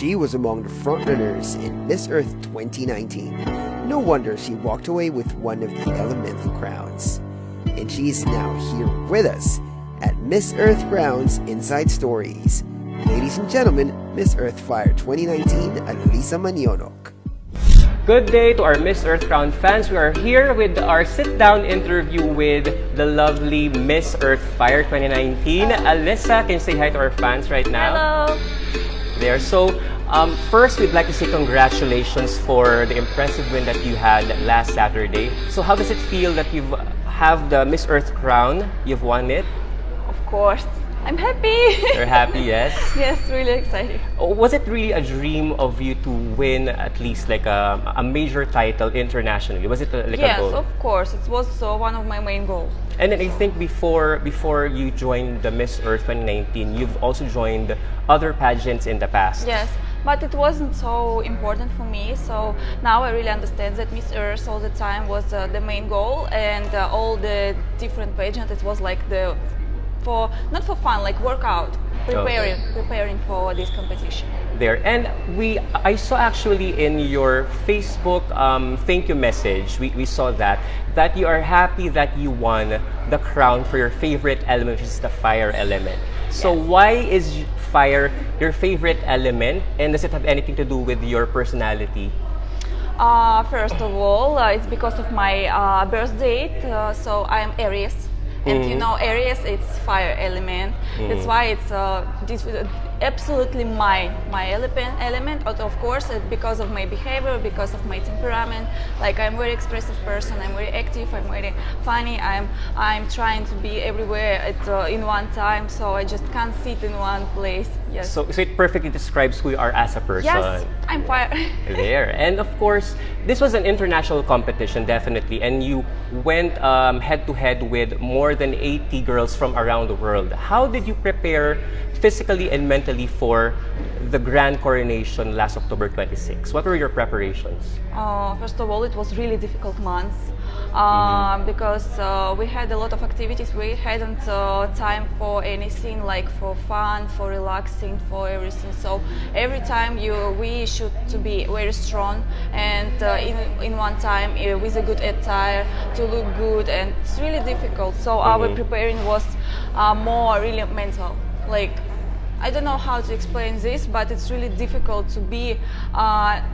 She was among the frontrunners in Miss Earth 2019. No wonder she walked away with one of the elemental crowns. And she's now here with us at Miss Earth Grounds Inside Stories. Ladies and gentlemen, Miss Earth Fire 2019, Alice Manyonok. Good day to our Miss Earth Crown fans. We are here with our sit-down interview with the lovely Miss Earth Fire 2019. Alisa, can you say hi to our fans right now? Hello! There. So, first, we'd like to say congratulations for the impressive win that you had last Saturday. So, how does it feel that you have the Miss Earth crown? You've won it? Of course. I'm happy! You're happy, yes? Yes, really excited. Was it really a dream of you to win at least like a major title internationally? Was it like a goal? Yes, of course. It was one of my main goals. And then I think before you joined the Miss Earth 2019, you've also joined other pageants in the past. Yes, but it wasn't so important for me. So now I really understand that Miss Earth all the time was the main goal, and all the different pageants, it was like not for fun, like workout, preparing for this competition. There, and I saw actually in your Facebook thank you message, we saw that you are happy that you won the crown for your favorite element, which is the fire element. So Yes. why is fire your favorite element, and does it have anything to do with your personality? First of all, it's because of my birth date. So I am Aries. And you know, Aries, it's fire element. That's why it's absolutely my element. But of course, because of my behavior, because of my temperament. Like, I'm a very expressive person. I'm very active. I'm very funny. I'm trying to be everywhere in one time. So I just can't sit in one place. Yes. So it perfectly describes who you are as a person. Yes, I'm fire. There. And of course, this was an international competition, definitely, and you went head-to-head with more than 80 girls from around the world. How did you prepare physically and mentally for the grand coronation last October 26? What were your preparations? First of all, it was really difficult months because we had a lot of activities. We hadn't time for anything, like for fun, for relaxing, for everything. So every time we should to be very strong and in one time with a good attire to look good, and it's really difficult. So our preparing was more really mental. Like, I don't know how to explain this, but it's really difficult to be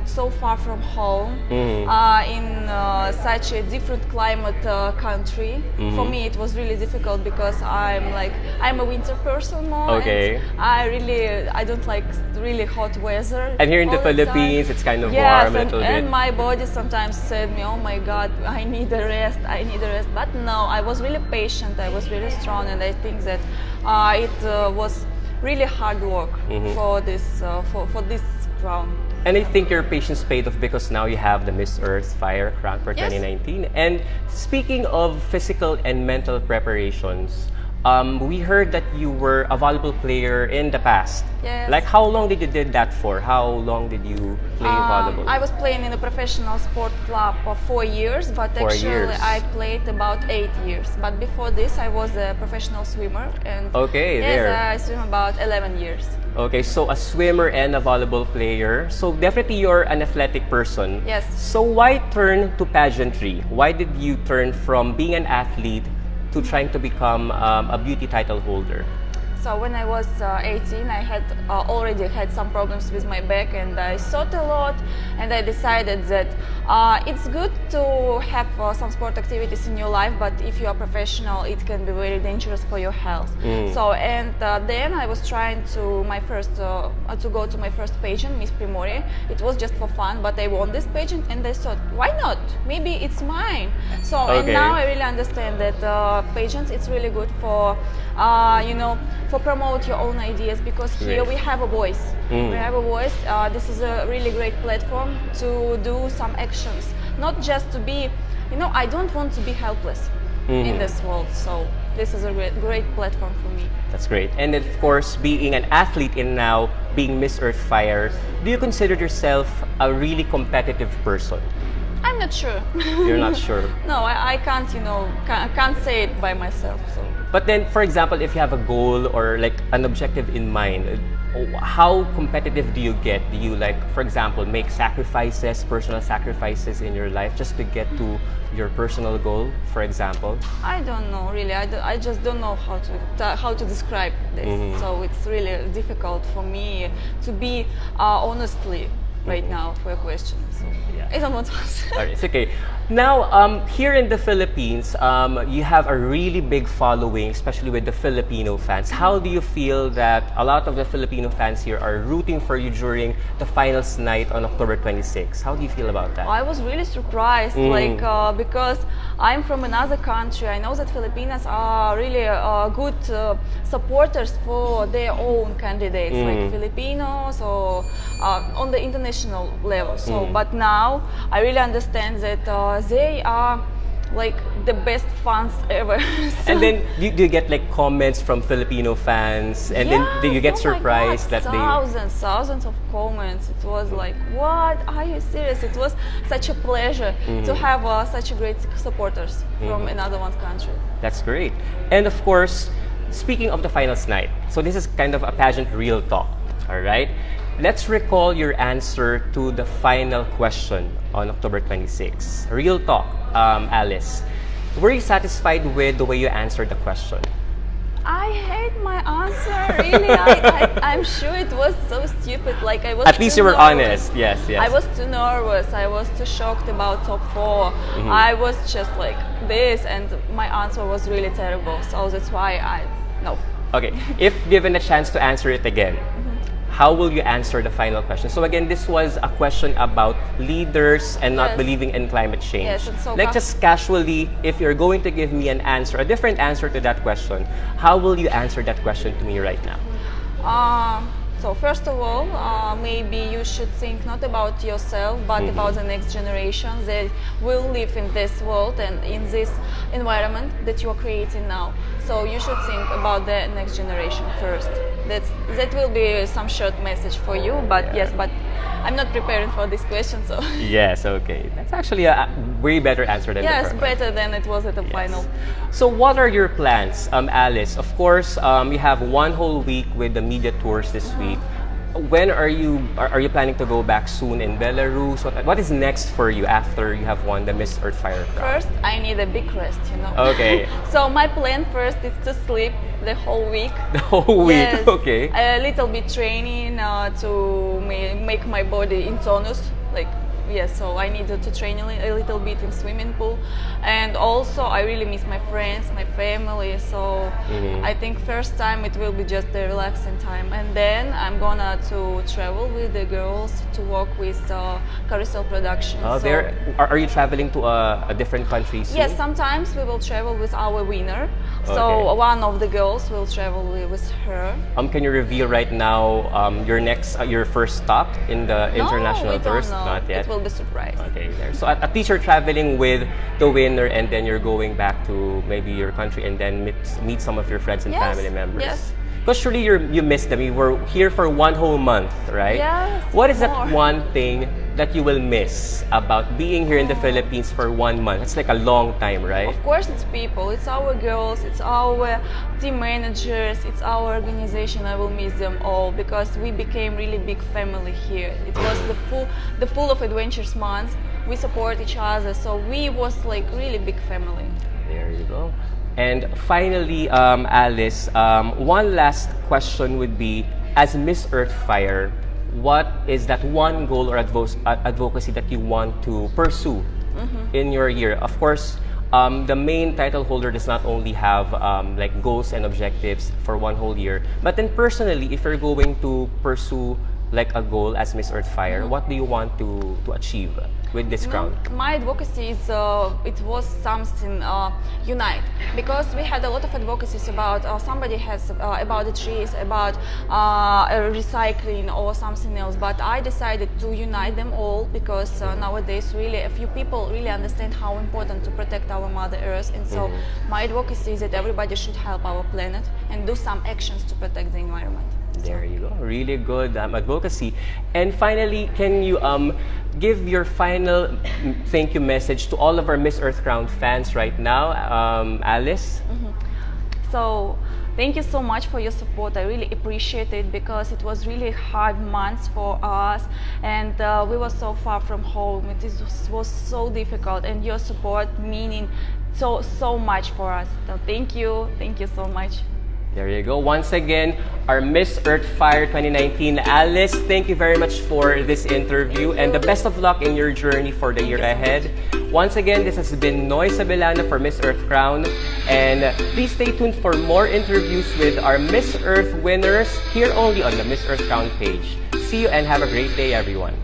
so far from home in such a different climate country. For me, it was really difficult because I'm a winter person more. Okay. And I don't like really hot weather. And here in the all the Philippines, time. it's kind of Yes, warm a little bit. and my body sometimes said me, "Oh my God, I need a rest. I need a rest." But no, I was really patient. I was really strong, and I think that it was really hard work for this crown. And I think your patience paid off because now you have the Miss Earth Fire crown for Yes. 2019. And speaking of physical and mental preparations, we heard that you were a volleyball player in the past. Yes. Like, how long did you did that for? How long did you play volleyball? I was playing in a professional sport club for 4 years, but 4 actually years. I played about 8 years. But before this, I was a professional swimmer, and Okay, yes, there. I swim about 11 years. Okay, so a swimmer and a volleyball player. So definitely you're an athletic person. Yes. So why turn to pageantry? Why did you turn from being an athlete to trying to become a beauty title holder? So when I was 18, I had already had some problems with my back, and I thought a lot, and I decided that it's good to have some sport activities in your life, but if you are professional, it can be very dangerous for your health. So then I was trying to go to my first pageant, Miss Primorye. It was just for fun, but I won this pageant, and I thought, why not? Maybe it's mine. So and now I really understand that pageants, it's really good for for promote your own ideas, because here we have a voice. We have a voice. This is a really great platform to do some actions, not just to be, I don't want to be helpless in this world. So this is a great platform for me. That's great. And of course, being an athlete and now being Miss Earth Fire, do you consider yourself a really competitive person? I'm not sure. You're not sure. No, I can't, can't say it by myself. So. But then, for example, if you have a goal or like an objective in mind, how competitive do you get? Do you like, for example, make sacrifices, personal sacrifices in your life just to get to your personal goal, for example? I don't know, really. I just don't know how to describe this. So it's really difficult for me to be honestly right now for your question. So I don't want to answer. All right, it's okay. Now, here in the Philippines, you have a really big following, especially with the Filipino fans. How do you feel that a lot of the Filipino fans here are rooting for you during the finals night on October 26? How do you feel about that? I was really surprised, because I'm from another country. I know that Filipinos are really good supporters for their own candidates, like Filipinos or on the international level. So, but now I really understand that they are like the best fans ever. So, and then do you get like comments from Filipino fans, and then do you get surprised that thousands of comments. It was like, what? Are you serious? It was such a pleasure to have such great supporters from another one country. That's great. And of course, speaking of the finals night, so this is kind of a pageant real talk, all right? Let's recall your answer to the final question on October 26. Real talk, Alice. Were you satisfied with the way you answered the question? I hate my answer, really. I'm sure it was so stupid. Like I was. At least you were honest. Yes. I was too nervous. I was too shocked about top 4. I was just like this, and my answer was really terrible. So that's why no. Okay, if given a chance to answer it again, how will you answer the final question? So again, this was a question about leaders and not believing in climate change. Yes, it's so like just casually, if you're going to give me an answer, a different answer to that question, how will you answer that question to me right now? So first of all, maybe you should think not about yourself, but about the next generation that will live in this world and in this environment that you are creating now. So you should think about the next generation first. That will be some short message for you, but yes, but I'm not preparing for this question, so. Yes, okay. That's actually a way better answer than the first one. Better than it was at the final. So what are your plans, Alice? Of course, you have one whole week with the media tours this week. When are you planning to go back soon in Belarus? What is next for you after you have won the Miss Earthfire crown? First, I need a big rest, Okay. So my plan first is to sleep the whole week. The whole week, yes, okay. A little bit training to make my body in tonus, yes, so I needed to train a little bit in swimming pool, and also I really miss my friends, my family. So I think first time it will be just a relaxing time, and then I'm gonna to travel with the girls to work with carousel production. Oh, so, are you traveling to a different country soon? Yes, sometimes we will travel with our winner. So one of the girls will travel with her. Can you reveal right now your first stop in the international tours? Not yet. It will be surprise. Okay, there. So at least you're traveling with the winner, and then you're going back to maybe your country, and then meet some of your friends and family members. Yes. Because surely you missed them. You were here for 1 whole month, right? Yes. What is that one thing that you will miss about being here in the Philippines for 1 month? It's like a long time, right? Of course, it's people. It's our girls. It's our team managers. It's our organization. I will miss them all because we became really big family here. It was the full of adventures months. We support each other, so we was like really big family. There you go. And finally, Alice, one last question would be, as Miss Earthfire, what is that one goal or advocacy that you want to pursue in your year? Of course, the main title holder does not only have like goals and objectives for 1 whole year, but then personally, if you're going to pursue like a goal as Miss Earthfire, what do you want to achieve with this crown? My advocacy is it was something unite, because we had a lot of advocacies about somebody has about the trees, about recycling or something else, but I decided to unite them all because nowadays really a few people really understand how important to protect our Mother Earth, and so my advocacy is that everybody should help our planet and do some actions to protect the environment. There you go. Really good advocacy. And finally, can you give your final thank you message to all of our Miss Earth Crown fans right now, Alice? So thank you so much for your support. I really appreciate it because it was really hard months for us, and we were so far from home. It was so difficult, and your support meaning so much for us. So thank you so much. There you go. Once again, our Miss Earth Fire 2019, Alice, thank you very much for this interview and the best of luck in your journey for the year ahead. Once again, this has been Noy Sabelano for Miss Earth Crown, and please stay tuned for more interviews with our Miss Earth winners here only on the Miss Earth Crown page. See you and have a great day, everyone.